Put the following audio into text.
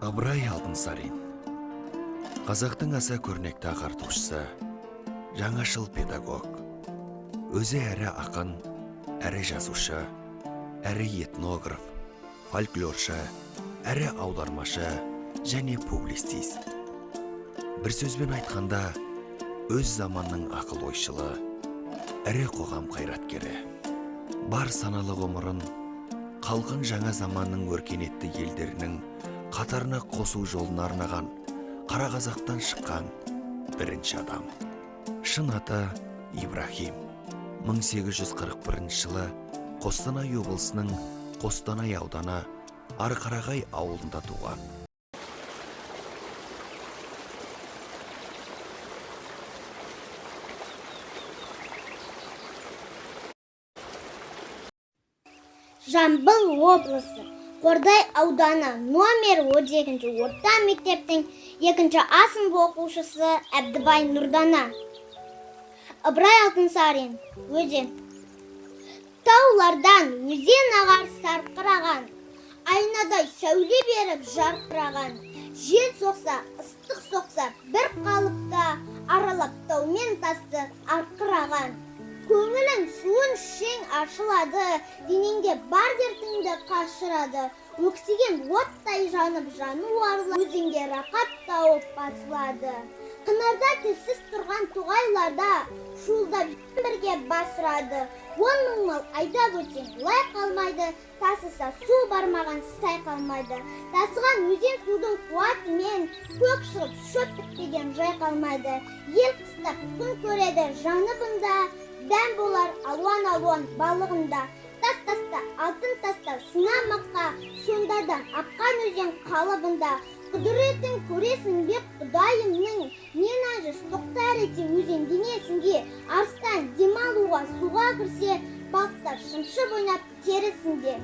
Ыбырай Алтынсарин, қазақтың аса көрнекті ағартушысы, жаңашыл педагог, өзі әрі ақын, әрі жазушы, әрі этнограф, фольклоршы, әрі аудармашы және публицист. Бір сөзбен айтқанда, өз заманның ақыл ойшылы, әрі қоғам қайраткері. Бар саналы ғұмырын қалған жаңа заманның өркениетті елдерінің қатарына қосу жолын арнаған қара қазақтан шыққан бірінші адам. Шын аты Ибрахим. 1841 жылы Қостанай облысының Қостанай ауданы Арқарағай ауылында туған. Жамбыл облысы Қордай ауданы номер 12 орта мектептің 2 сынып оқушысы Әбдібай Нұрдана. Ыбырай Алтынсарин өзі. Таулардан өзен ағар сарқыраған, айнадай сәуле беріп жарқыраған. Жел соқса, ыстық соқса, бір қалыпта аралап таумен тасты арқыраған. Көңілің суын шең ашылады, денеңде бар дертіңді қашырады. Өксіген оттай жанып жаны арылады, өзіңде рақат тауып басылады. Қынарда тілсіз тұрған туғайларда шуылдап бірге басырады. 10 мың мал айдап өтсең лай қалмайды, тасыса су бармаған сай қалмайды. Тасыған өзен судың қуатымен көк шығып шөп бітпеген жай қалмайды. Ел қыстап күн көреді жаны бұнда, дәм болар алуан балығында. Тас-таста, алтын таста, сынамаққа, сонда да аққан өзен қалыбында. Құдыретін көресің бе құдайымның, мен ажыс тоқтар етен өзен денесінде. Арыстан демалуға суға кірсе, балықтар шымшып ойнап терісінде.